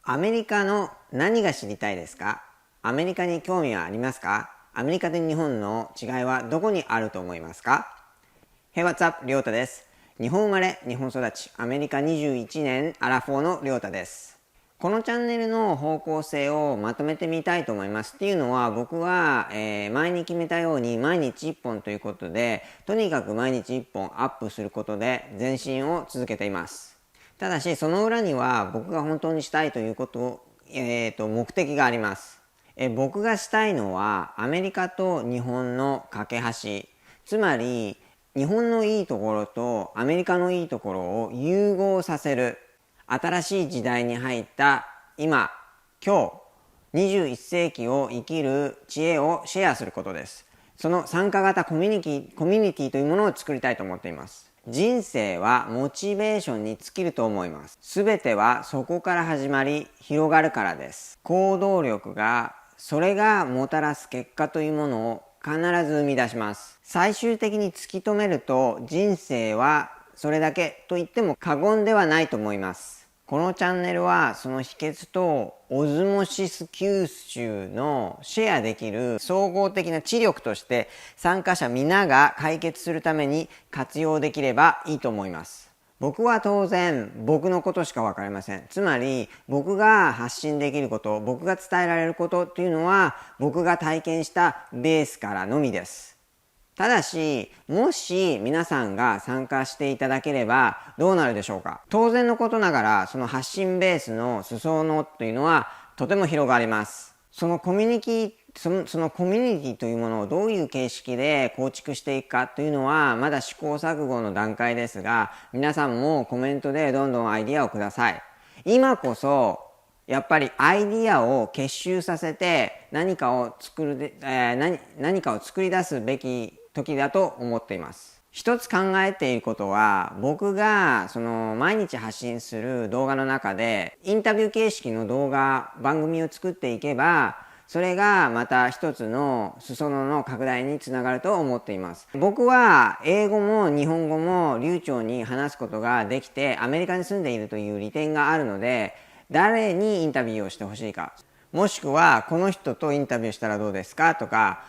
アメリカの何が知りたいですか？アメリカに興味はありますか？アメリカと日本の違いはどこにあると思いますか？ Hey, what's up? りょうたです。日本生まれ、日本育ち、アメリカ21年アラフォーのりょうたです。このチャンネルの方向性をまとめてみたいと思います。っていうのは僕は、前に決めたように毎日1本ということで、とにかく毎日1本アップすることで前進を続けています。ただしその裏には僕が本当にしたいということを、目的があります。僕がしたいのはアメリカと日本の架け橋、つまり日本のいいところとアメリカのいいところを融合させる、新しい時代に入った今21世紀を生きる知恵をシェアすることです。その参加型コミュニティというものを作りたいと思っています。人生はモチベーションに尽きると思います。すべてはそこから始まり広がるからです。行動力が、それがもたらす結果というものを必ず生み出します。最終的に突き止めると、人生はそれだけと言っても過言ではないと思います。このチャンネルはその秘訣とオズモシス吸収のシェアできる総合的な知力として参加者皆が解決するために活用できればいいと思います。僕は当然僕のことしか分かりません。つまり僕が発信できること、僕が伝えられることというのは僕が体験したベースからのみです。ただし、もし皆さんが参加していただければどうなるでしょうか。当然のことながら、その発信ベースの裾野というのはとても広がります。そのコミュニティというものをどういう形式で構築していくかというのはまだ試行錯誤の段階ですが、皆さんもコメントでどんどんアイディアをください。今こそやっぱりアイディアを結集させて何かを作り出すべき時だと思っています。一つ考えていることは、僕がその毎日発信する動画の中でインタビュー形式の番組を作っていけば、それがまた一つの裾野の拡大につながると思っています。僕は英語も日本語も流暢に話すことができて、アメリカに住んでいるという利点があるので、誰にインタビューをしてほしいか、もしくはこの人とインタビューしたらどうですかとか、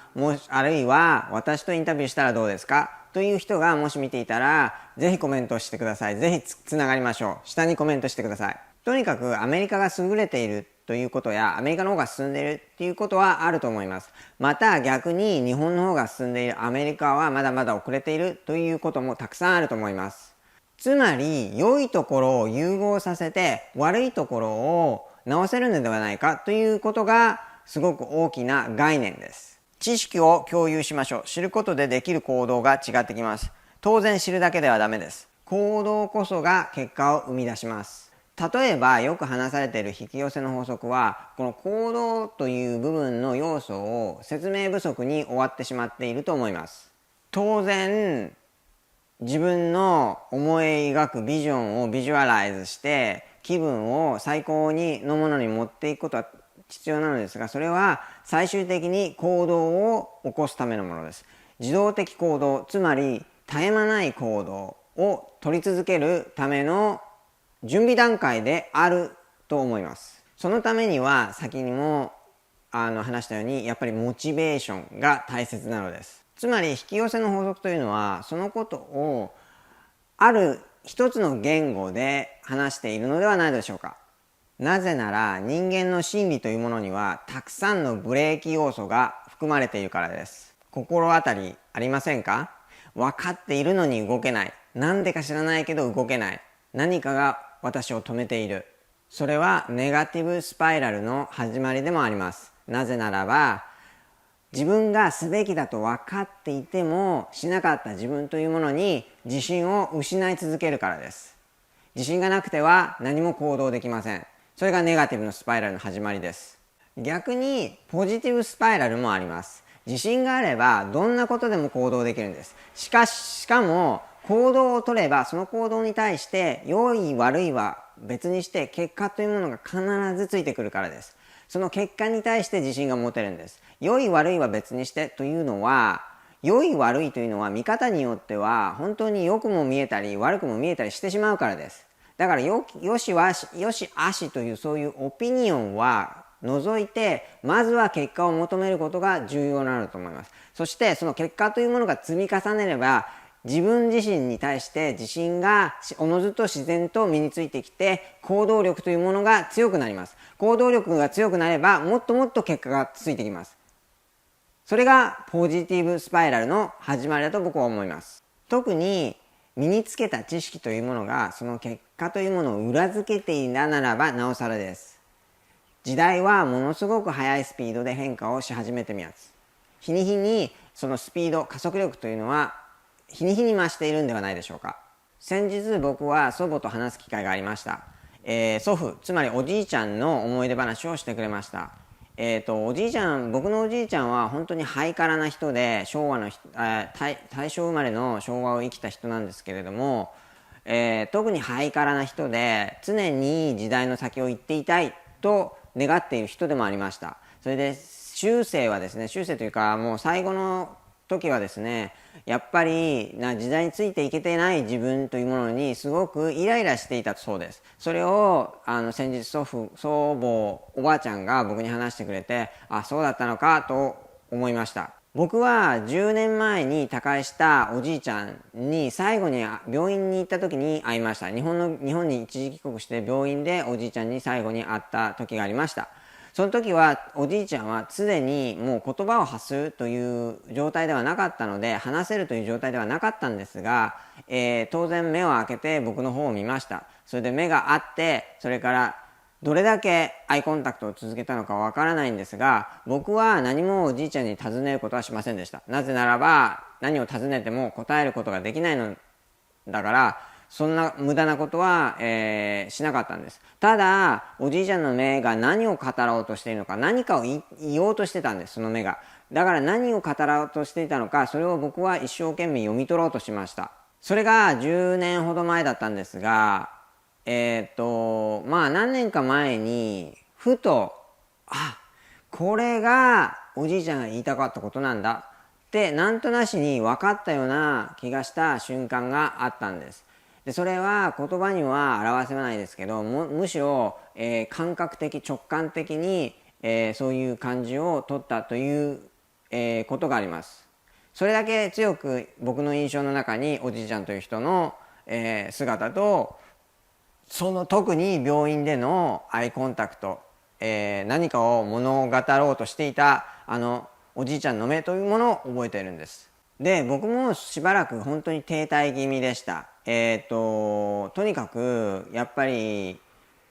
あるいは私とインタビューしたらどうですかという人がもし見ていたら、ぜひコメントしてください。ぜひつながりましょう。下にコメントしてください。とにかくアメリカが優れているということや、アメリカの方が進んでいるっていうことはあると思います。また逆に日本の方が進んでいる、アメリカはまだまだ遅れているということもたくさんあると思います。つまり良いところを融合させて悪いところを直せるのではないかということがすごく大きな概念です。知識を共有しましょう。知ることでできる行動が違ってきます。当然知るだけではダメです。行動こそが結果を生み出します。例えばよく話されている引き寄せの法則は、この行動という部分の要素を説明不足に終わってしまっていると思います。当然自分の思い描くビジョンをビジュアライズして気分を最高のものに持っていくことは必要なのですが、それは最終的に行動を起こすためのものです。自動的行動、つまり絶え間ない行動を取り続けるための準備段階であると思います。そのためには先にも話したように、やっぱりモチベーションが大切なのです。つまり引き寄せの法則というのは、そのことをある一つの言語で話しているのではないでしょうか。なぜなら人間の心理というものにはたくさんのブレーキ要素が含まれているからです。心当たりありませんか？分かっているのに動けない。なんでか知らないけど動けない。何かが私を止めている。それはネガティブスパイラルの始まりでもあります。なぜならば、自分がすべきだと分かっていてもしなかった自分というものに自信を失い続けるからです。自信がなくては何も行動できません。それがネガティブのスパイラルの始まりです。逆にポジティブスパイラルもあります。自信があればどんなことでも行動できるんです。しかも行動を取れば、その行動に対して良い悪いは別にして結果というものが必ずついてくるからです。その結果に対して自信が持てるんです。良い悪いは別にしてというのは、良い悪いというのは見方によっては本当に良くも見えたり悪くも見えたりしてしまうからです。だからよし悪しというそういうオピニオンは除いて、まずは結果を求めることが重要なのだと思います。そしてその結果というものが積み重ねれば、自分自身に対して自信がおのずと自然と身についてきて、行動力というものが強くなります。行動力が強くなれば、もっともっと結果がついてきます。それがポジティブスパイラルの始まりだと僕は思います。特に身につけた知識というものがその結果というものを裏付けていたならばなおさらです。時代はものすごく速いスピードで変化をし始めています。日に日にそのスピード、加速力というのは日に日に増しているんではないでしょうか。先日僕は祖母と話す機会がありました。祖父、つまりおじいちゃんの思い出話をしてくれました。僕のおじいちゃんは本当にハイカラな人で、大正生まれの昭和を生きた人なんですけれども、特にハイカラな人で、常に時代の先を行っていたいと願っている人でもありました。それで終生というかもう最後の時はですね、やっぱり時代についていけてない自分というものにすごくイライラしていたそうです。それを先日祖母おばあちゃんが僕に話してくれて、そうだったのかと思いました。僕は10年前に他界したおじいちゃんに最後に病院に行った時に会いました。日本に一時帰国して病院でおじいちゃんに最後に会った時がありました。その時はおじいちゃんは常にもう言葉を発するという状態ではなかったので、話せるという状態ではなかったんですが、当然目を開けて僕の方を見ました。それで目が合って、それからどれだけアイコンタクトを続けたのかわからないんですが、僕は何もおじいちゃんに尋ねることはしませんでした。なぜならば何を尋ねても答えることができないのだから、そんな無駄なことは、しなかったんです。ただおじいちゃんの目が何を語ろうとしているのか、何かを言おうとしてたんです。その目がだから何を語ろうとしていたのか、それを僕は一生懸命読み取ろうとしました。それが10年ほど前だったんですが、何年か前にふとこれがおじいちゃんが言いたかったことなんだってなんとなしに分かったような気がした瞬間があったんです。でそれは言葉には表せないですけど、むしろ、感覚的直感的に、そういう感じを取ったという、ことがあります。それだけ強く僕の印象の中におじいちゃんという人の、姿と、その特に病院でのアイコンタクト、何かを物語ろうとしていたおじいちゃんの目というものを覚えているんです。で僕もしばらく本当に停滞気味でした。とにかくやっぱり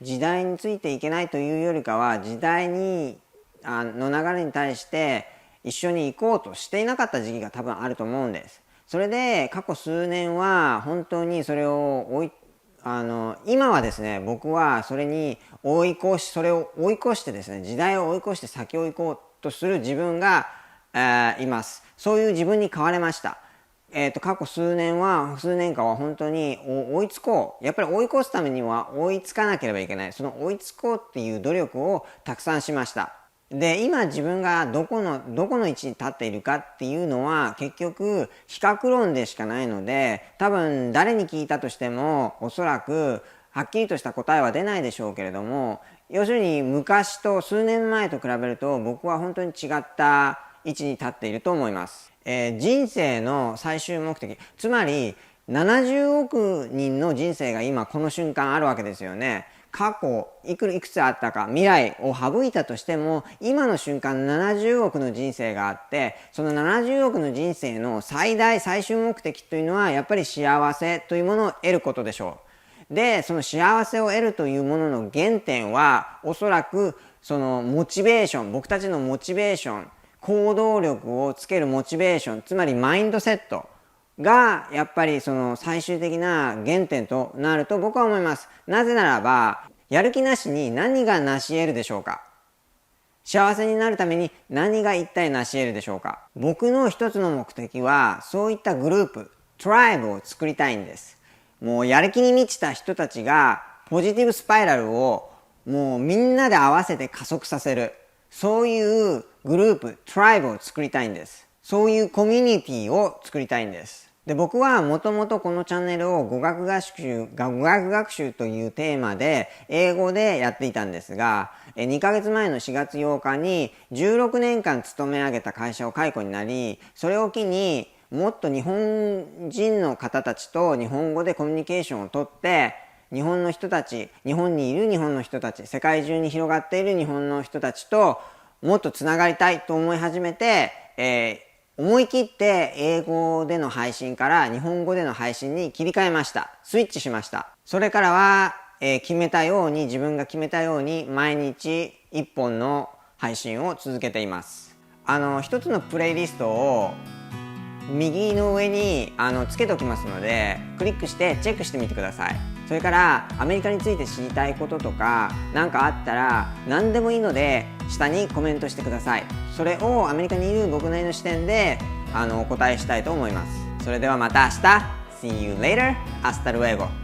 時代についていけないというよりかは、時代の流れに対して一緒に行こうとしていなかった時期が多分あると思うんです。それで過去数年は本当にそれを今はですね、僕はそれを追い越してですね、時代を追い越して先を行こうとする自分が、います。そういう自分に変われました。過去数年間は本当に追いつこう。やっぱり追い越すためには追いつかなければいけない。その追いつこうっていう努力をたくさんしました。で今自分がどこの位置に立っているかっていうのは結局比較論でしかないので、多分誰に聞いたとしてもおそらくはっきりとした答えは出ないでしょうけれども、要するに昔と数年前と比べると僕は本当に違った位置に立っていると思います。人生の最終目的、つまり70億人の人生が今この瞬間あるわけですよね。過去いくつあったか、未来を省いたとしても今の瞬間70億の人生があって、その70億の人生の最終目的というのはやっぱり幸せというものを得ることでしょう。でその幸せを得るというものの原点はおそらくそのモチベーション、僕たちのモチベーション、行動力をつけるモチベーション、つまりマインドセットがやっぱりその最終的な原点となると僕は思います。なぜならばやる気なしに何が成し得るでしょうか。幸せになるために何が一体成し得るでしょうか。僕の一つの目的はそういったグループ、トライブを作りたいんです。もうやる気に満ちた人たちがポジティブスパイラルをもうみんなで合わせて加速させる、そういうグループ、トライブを作りたいんです。そういうコミュニティを作りたいんです。で、僕はもともとこのチャンネルを語学学習というテーマで英語でやっていたんですが、2ヶ月前の4月8日に16年間勤め上げた会社を解雇になり、それを機にもっと日本人の方たちと日本語でコミュニケーションをとって、日本の人たち、日本にいる日本の人たち、世界中に広がっている日本の人たちともっとつながりたいと思い始めて、思い切って英語での配信から日本語での配信に切り替えました。スイッチしました。それからは、自分が決めたように毎日1本の配信を続けています。一つのプレイリストを右の上につけておきますので、クリックしてチェックしてみてください。それからアメリカについて知りたいこととか何かあったら何でもいいので下にコメントしてください。それをアメリカにいる僕なりの視点でお答えしたいと思います。それではまた明日。See you later. Hasta luego.